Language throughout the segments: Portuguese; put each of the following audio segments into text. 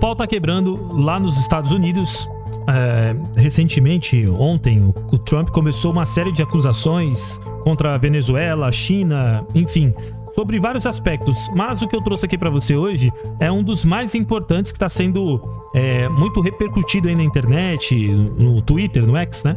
pau tá quebrando lá nos Estados Unidos. Recentemente, ontem, o Trump começou uma série de acusações contra a Venezuela, China, enfim, sobre vários aspectos. Mas o que eu trouxe aqui pra você hoje é um dos mais importantes que está sendo muito repercutido aí na internet, no Twitter, no X, né?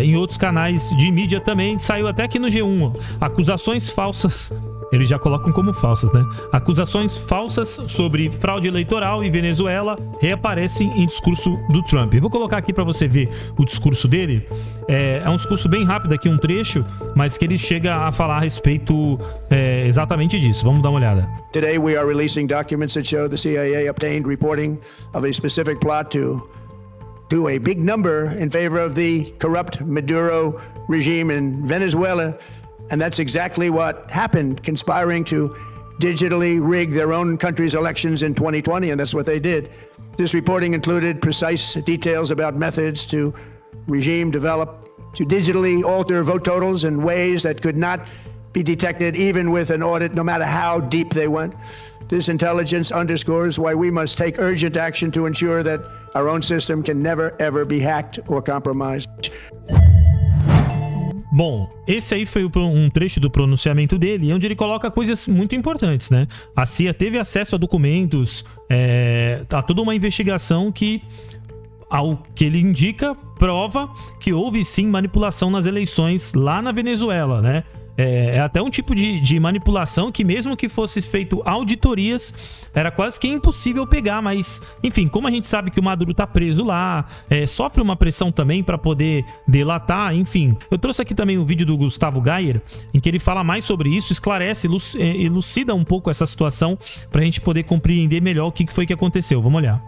Em outros canais de mídia também, saiu até aqui no G1, ó. Acusações falsas, eles já colocam como falsas, né? Acusações falsas sobre fraude eleitoral em Venezuela reaparecem em discurso do Trump. Eu vou colocar aqui para você ver o discurso dele. É um discurso bem rápido aqui, um trecho, mas que ele chega a falar a respeito exatamente disso. Vamos dar uma olhada. Today we are releasing documents that show the CIA obtained reporting of a specific plot to do a big number in favor of the corrupt Maduro regime in Venezuela. And that's exactly what happened, conspiring to digitally rig their own country's elections in 2020, and that's what they did. This reporting included precise details about methods to regime develop to digitally alter vote totals in ways that could not be detected even with an audit, no matter how deep they went. This intelligence underscores why we must take urgent action to ensure that our own system can never, ever be hacked or compromised. Bom, esse aí foi um trecho do pronunciamento dele, onde ele coloca coisas muito importantes, né? A CIA teve acesso a documentos, a toda uma investigação que, ao que ele indica, prova que houve sim manipulação nas eleições lá na Venezuela, né? É até um tipo de manipulação que, mesmo que fosse feito auditorias, era quase que impossível pegar. Mas, enfim, como a gente sabe que o Maduro tá preso lá, sofre uma pressão também para poder delatar, enfim. Eu trouxe aqui também um vídeo do Gustavo Gayer, em que ele fala mais sobre isso, esclarece, elucida um pouco essa situação pra gente poder compreender melhor o que foi que aconteceu. Vamos olhar.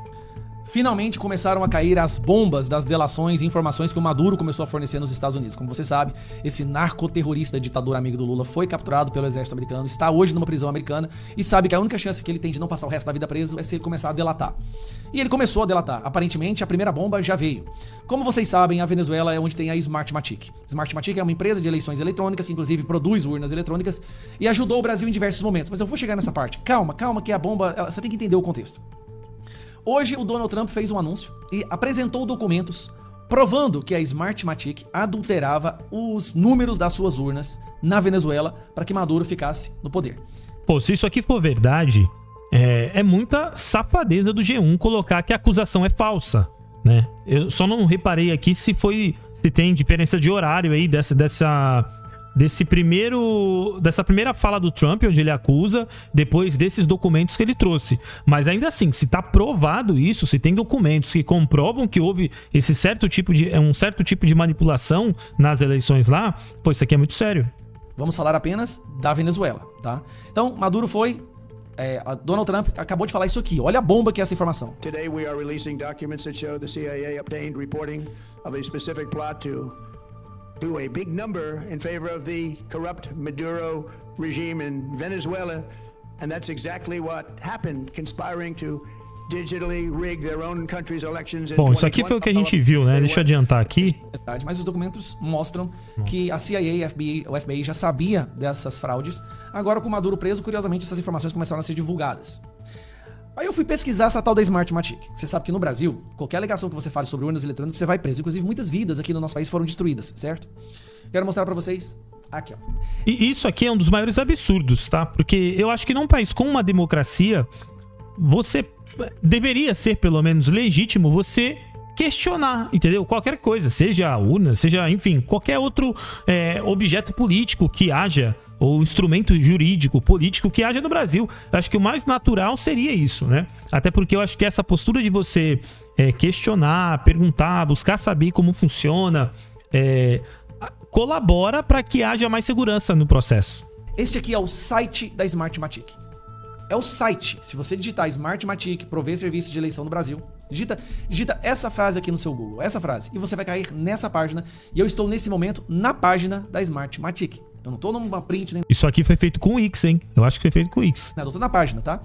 Finalmente começaram a cair as bombas das delações e informações que o Maduro começou a fornecer nos Estados Unidos. Como você sabe, esse narcoterrorista ditador amigo do Lula foi capturado pelo exército americano, está hoje numa prisão americana e sabe que a única chance que ele tem de não passar o resto da vida preso é se ele começar a delatar. E ele começou a delatar. Aparentemente, a primeira bomba já veio. Como vocês sabem, a Venezuela é onde tem a Smartmatic. Smartmatic é uma empresa de eleições eletrônicas que inclusive produz urnas eletrônicas e ajudou o Brasil em diversos momentos. Mas eu vou chegar nessa parte. Calma que a bomba... Você tem que entender o contexto. Hoje, o Donald Trump fez um anúncio e apresentou documentos provando que a Smartmatic adulterava os números das suas urnas na Venezuela para que Maduro ficasse no poder. Pô, se isso aqui for verdade, é muita safadeza do G1 colocar que a acusação é falsa, né? Eu só não reparei aqui se tem diferença de horário aí dessa primeira fala do Trump, onde ele acusa, depois desses documentos que ele trouxe. Mas ainda assim, se tá provado isso, se tem documentos que comprovam que houve um certo tipo de manipulação nas eleições lá, pô, isso aqui é muito sério. Vamos falar apenas da Venezuela, tá? Então, Maduro foi... Donald Trump acabou de falar isso aqui. Olha a bomba que é essa informação. Today we are releasing documents that show the CIA obtained reporting of a specific plot to do a big number in favor of the corrupt Maduro regime in Venezuela, and that's exactly what happened, conspiring to digitally rig their own country's elections in 2020. Bom, isso aqui foi o que a gente viu, né? Deixa eu adiantar aqui. Mas os documentos mostram que a CIA e o FBI já sabia dessas fraudes. Agora, com o Maduro preso, curiosamente, essas informações começaram a ser divulgadas. Aí eu fui pesquisar essa tal da Smartmatic. Você sabe que no Brasil, qualquer alegação que você fale sobre urnas eletrônicas, você vai preso. Inclusive, muitas vidas aqui no nosso país foram destruídas, certo? Quero mostrar pra vocês aqui, ó. E isso aqui é um dos maiores absurdos, tá? Porque eu acho que num país com uma democracia, você deveria ser, pelo menos, legítimo você questionar, entendeu? Qualquer coisa, seja a urna, seja, enfim, qualquer outro objeto político que haja, ou instrumento jurídico, político que haja no Brasil. Eu acho que o mais natural seria isso, né? Até porque eu acho que essa postura de você questionar, perguntar, buscar saber como funciona, colabora para que haja mais segurança no processo. Este aqui é o site da Smartmatic. É o site. Se você digitar Smartmatic, prover serviço de eleição no Brasil, digita essa frase aqui no seu Google, essa frase, e você vai cair nessa página. E eu estou nesse momento na página da Smartmatic. Eu não tô numa print nem... Isso aqui foi feito com o X, hein? Eu acho que foi feito com o X. Eu tô na página, tá?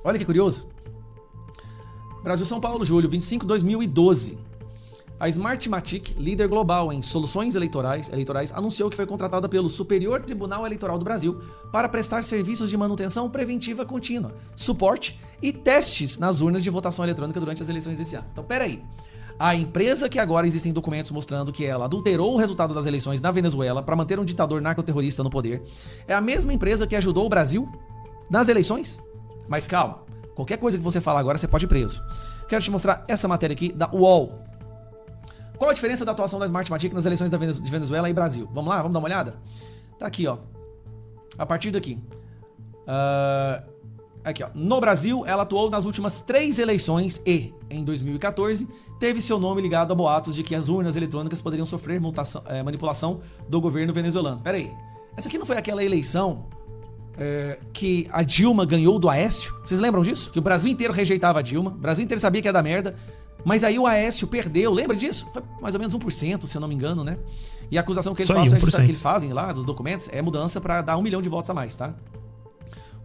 Olha que curioso. Brasil, São Paulo, julho 25, 2012. A Smartmatic, líder global em soluções eleitorais, anunciou que foi contratada pelo Superior Tribunal Eleitoral do Brasil para prestar serviços de manutenção preventiva contínua, suporte e testes nas urnas de votação eletrônica durante as eleições desse ano. Então, peraí. A empresa que agora existem documentos mostrando que ela adulterou o resultado das eleições na Venezuela para manter um ditador narcoterrorista no poder, é a mesma empresa que ajudou o Brasil nas eleições? Mas calma, qualquer coisa que você falar agora, você pode ir preso. Quero te mostrar essa matéria aqui da UOL. Qual a diferença da atuação da Smartmatic nas eleições de Venezuela e Brasil? Vamos lá, vamos dar uma olhada? Tá aqui, ó. A partir daqui. Aqui, ó. No Brasil, ela atuou nas últimas 3 eleições e, em 2014, teve seu nome ligado a boatos de que as urnas eletrônicas poderiam sofrer manipulação do governo venezuelano. Pera aí. Essa aqui não foi aquela eleição que a Dilma ganhou do Aécio? Vocês lembram disso? Que o Brasil inteiro rejeitava a Dilma, o Brasil inteiro sabia que ia dar merda, mas aí o Aécio perdeu. Lembra disso? Foi mais ou menos 1%, se eu não me engano, né? E a acusação que eles fazem lá dos documentos é mudança pra dar 1 milhão de votos a mais, tá?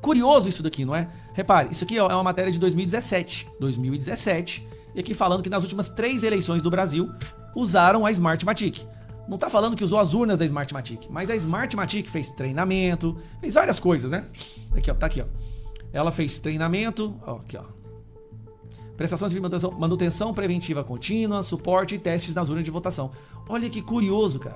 Curioso isso daqui, não é? Repare, isso aqui é uma matéria de 2017. 2017. E aqui falando que nas últimas 3 eleições do Brasil usaram a Smartmatic. Não tá falando que usou as urnas da Smartmatic, mas a Smartmatic fez treinamento, fez várias coisas, né? Aqui, ó, tá aqui, ó. Ela fez treinamento, ó, aqui, ó. Prestação de manutenção preventiva contínua, suporte e testes nas urnas de votação. Olha que curioso, cara.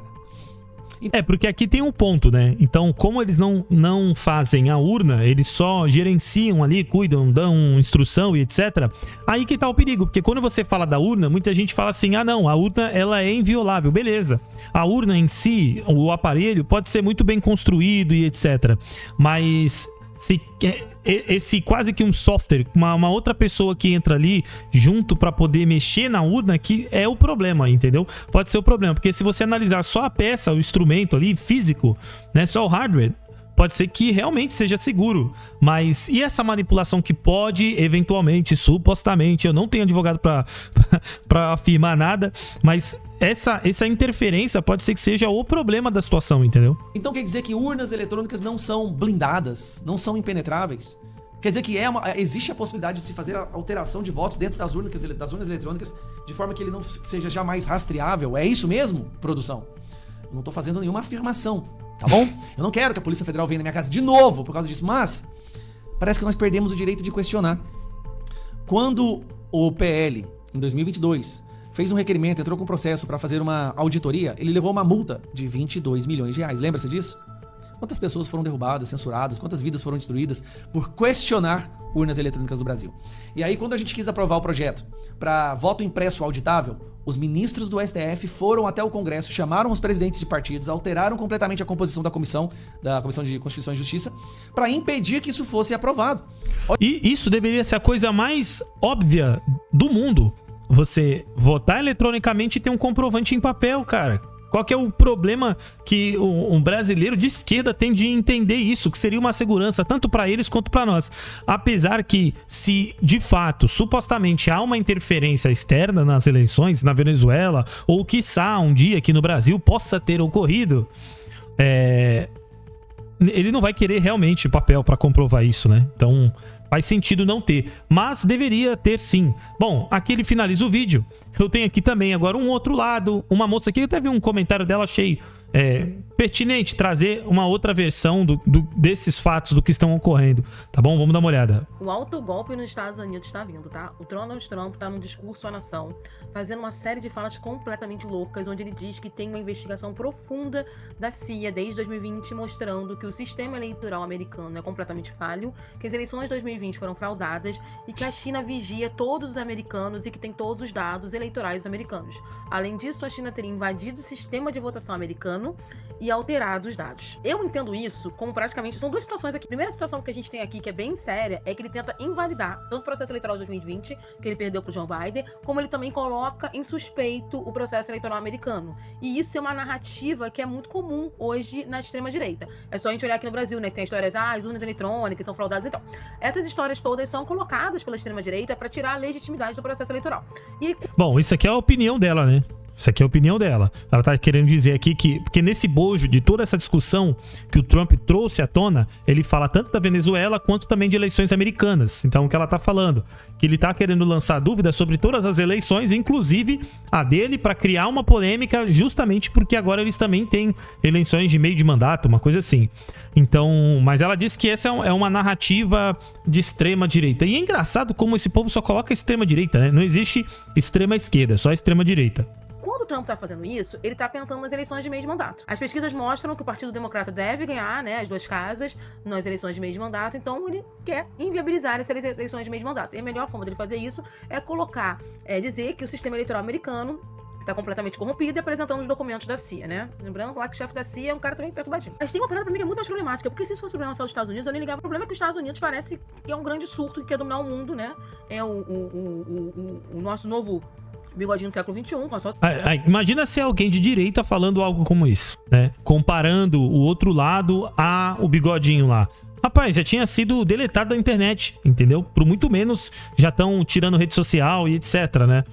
Porque aqui tem um ponto, né? Então, como eles não fazem a urna, eles só gerenciam ali, cuidam, dão instrução e etc. Aí que tá o perigo, porque quando você fala da urna, muita gente fala assim, ah não, a urna ela é inviolável, beleza. A urna em si, o aparelho pode ser muito bem construído e etc. Mas esse quase que um software, uma outra pessoa que entra ali junto para poder mexer na urna, que é o problema, entendeu? Pode ser o problema, porque se você analisar só a peça, o instrumento ali físico, né, só o hardware, pode ser que realmente seja seguro, mas e essa manipulação que pode eventualmente, supostamente, eu não tenho advogado para afirmar nada, mas essa interferência pode ser que seja o problema da situação, entendeu? Então quer dizer que urnas eletrônicas não são blindadas, não são impenetráveis? Quer dizer que existe a possibilidade de se fazer a alteração de votos dentro das urnas eletrônicas de forma que ele não seja jamais rastreável? É isso mesmo, produção? Eu não tô fazendo nenhuma afirmação, tá bom? Eu não quero que a Polícia Federal venha na minha casa de novo por causa disso, mas parece que nós perdemos o direito de questionar. Quando o PL, em 2022, fez um requerimento, entrou com um processo para fazer uma auditoria, ele levou uma multa de 22 milhões de reais. Lembra-se disso? Quantas pessoas foram derrubadas, censuradas, quantas vidas foram destruídas por questionar urnas eletrônicas do Brasil? E aí, quando a gente quis aprovar o projeto para voto impresso auditável, os ministros do STF foram até o Congresso, chamaram os presidentes de partidos, alteraram completamente a composição da Comissão de Constituição e Justiça para impedir que isso fosse aprovado. E isso deveria ser a coisa mais óbvia do mundo. Você votar eletronicamente e ter um comprovante em papel, cara. Qual que é o problema que um brasileiro de esquerda tem de entender isso? Que seria uma segurança tanto para eles quanto para nós. Apesar que, se de fato, supostamente há uma interferência externa nas eleições na Venezuela, ou quiçá um dia aqui no Brasil possa ter ocorrido, ele não vai querer realmente papel para comprovar isso, né? Então faz sentido não ter, mas deveria ter sim. Bom, aqui ele finaliza o vídeo. Eu tenho aqui também agora um outro lado. Uma moça aqui, eu até vi um comentário dela, achei pertinente trazer uma outra versão desses fatos do que estão ocorrendo. Tá bom? Vamos dar uma olhada. O alto golpe nos Estados Unidos está vindo, tá? O Donald Trump tá num discurso à nação, fazendo uma série de falas completamente loucas, onde ele diz que tem uma investigação profunda da CIA desde 2020, mostrando que o sistema eleitoral americano é completamente falho, que as eleições de 2020 foram fraudadas e que a China vigia todos os americanos e que tem todos os dados eleitorais americanos. Além disso, a China teria invadido o sistema de votação americano e alterado os dados. Eu entendo isso como praticamente... São duas situações aqui. A primeira situação que a gente tem aqui, que é bem séria, é que ele tenta invalidar tanto o processo eleitoral de 2020, que ele perdeu pro Joe Biden, como ele também coloca em suspeito o processo eleitoral americano. E isso é uma narrativa que é muito comum hoje na extrema-direita. É só a gente olhar aqui no Brasil, né? Que tem histórias, as urnas eletrônicas são fraudadas e tal. Essas histórias todas são colocadas pela extrema-direita para tirar a legitimidade do processo eleitoral. Bom, isso aqui é a opinião dela, né? Isso aqui é a opinião dela. Ela tá querendo dizer aqui que... Porque nesse bojo de toda essa discussão que o Trump trouxe à tona, ele fala tanto da Venezuela quanto também de eleições americanas. Então, o que ela tá falando? Que ele tá querendo lançar dúvidas sobre todas as eleições, inclusive a dele, para criar uma polêmica, justamente porque agora eles também têm eleições de meio de mandato, uma coisa assim. Então, mas ela disse que essa é uma narrativa de extrema direita. E é engraçado como esse povo só coloca extrema direita, né? Não existe extrema esquerda, só extrema direita. Quando o Trump tá fazendo isso, ele tá pensando nas eleições de meio de mandato. As pesquisas mostram que o Partido Democrata deve ganhar, né, as 2 casas nas eleições de meio de mandato, então ele quer inviabilizar essas eleições de meio de mandato. E a melhor forma dele fazer isso é dizer que o sistema eleitoral americano tá completamente corrompido e apresentando os documentos da CIA, né? Lembrando lá que o chefe da CIA é um cara também perturbadinho. Mas tem uma parada pra mim que é muito mais problemática, porque se isso fosse problema só dos Estados Unidos, eu nem ligava. O problema é que os Estados Unidos parece que é um grande surto que quer dominar o mundo, né? É o nosso novo bigodinho do século XXI. Imagina se alguém de direita falando algo como isso, né? Comparando o outro lado o bigodinho lá. Rapaz, já tinha sido deletado da internet, entendeu? Por muito menos já estão tirando rede social e etc, né?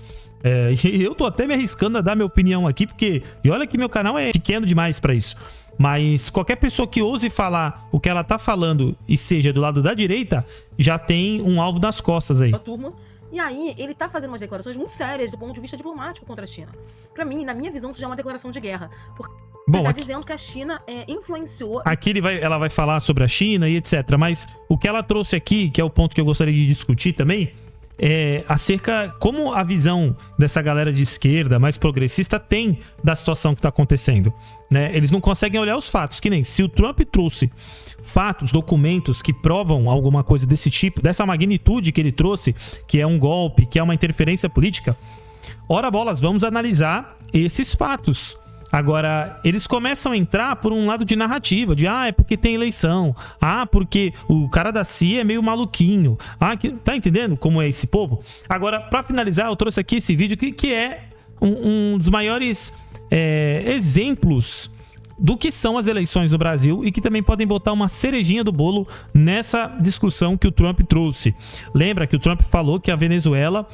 E eu tô até me arriscando a dar minha opinião aqui, porque... E olha que meu canal é pequeno demais pra isso. Mas qualquer pessoa que ouse falar o que ela tá falando e seja do lado da direita, já tem um alvo nas costas aí. E aí, ele tá fazendo umas declarações muito sérias do ponto de vista diplomático contra a China. Pra mim, na minha visão, isso já é uma declaração de guerra. Porque ele tá dizendo que a China influenciou... Aqui ela vai falar sobre a China e etc. Mas o que ela trouxe aqui, que é o ponto que eu gostaria de discutir também... acerca como a visão dessa galera de esquerda mais progressista tem da situação que está acontecendo, né? Eles não conseguem olhar os fatos, que nem se o Trump trouxe fatos, documentos que provam alguma coisa desse tipo, dessa magnitude que ele trouxe, que é um golpe, que é uma interferência política, ora bolas, vamos analisar esses fatos. Agora, eles começam a entrar por um lado de narrativa, de é porque tem eleição, porque o cara da CIA é meio maluquinho, tá entendendo como é esse povo? Agora, pra finalizar, eu trouxe aqui esse vídeo que é um dos maiores exemplos do que são as eleições no Brasil e que também podem botar uma cerejinha do bolo nessa discussão que o Trump trouxe. Lembra que o Trump falou que a Venezuela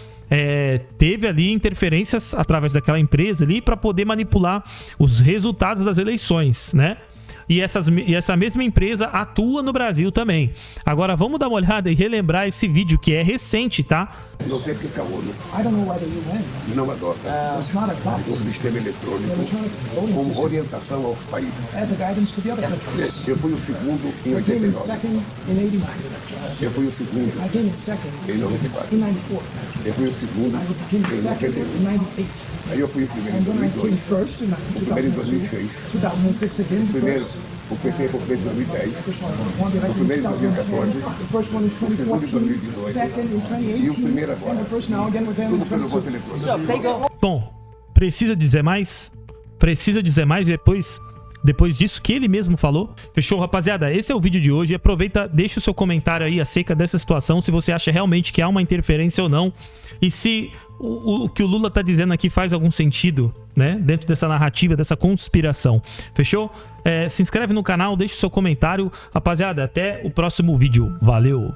teve ali interferências através daquela empresa ali para poder manipular os resultados das eleições, né? E essa mesma empresa atua no Brasil também. Agora vamos dar uma olhada e relembrar esse vídeo que é recente, tá? Não sei porque a ONU não adota o sistema eletrônico como orientação aos países. Eu fui o segundo em 89. Eu fui o segundo em 94. Eu fui o segundo em 98. Aí eu fui o primeiro em 2002. O primeiro em 2006. O PT foi em 2010, o primeiro em 2014, o segundo em 2018 e o primeiro agora. Tudo pelo voto eletrônico. Bom, precisa dizer mais? Precisa dizer mais depois disso que ele mesmo falou? Fechou, rapaziada? Esse é o vídeo de hoje. Aproveita, deixa o seu comentário aí acerca dessa situação, se você acha realmente que há uma interferência ou não. E se o que o Lula tá dizendo aqui faz algum sentido, né? Dentro dessa narrativa, dessa conspiração. Fechou? Se inscreve no canal, deixa o seu comentário. Rapaziada, até o próximo vídeo. Valeu!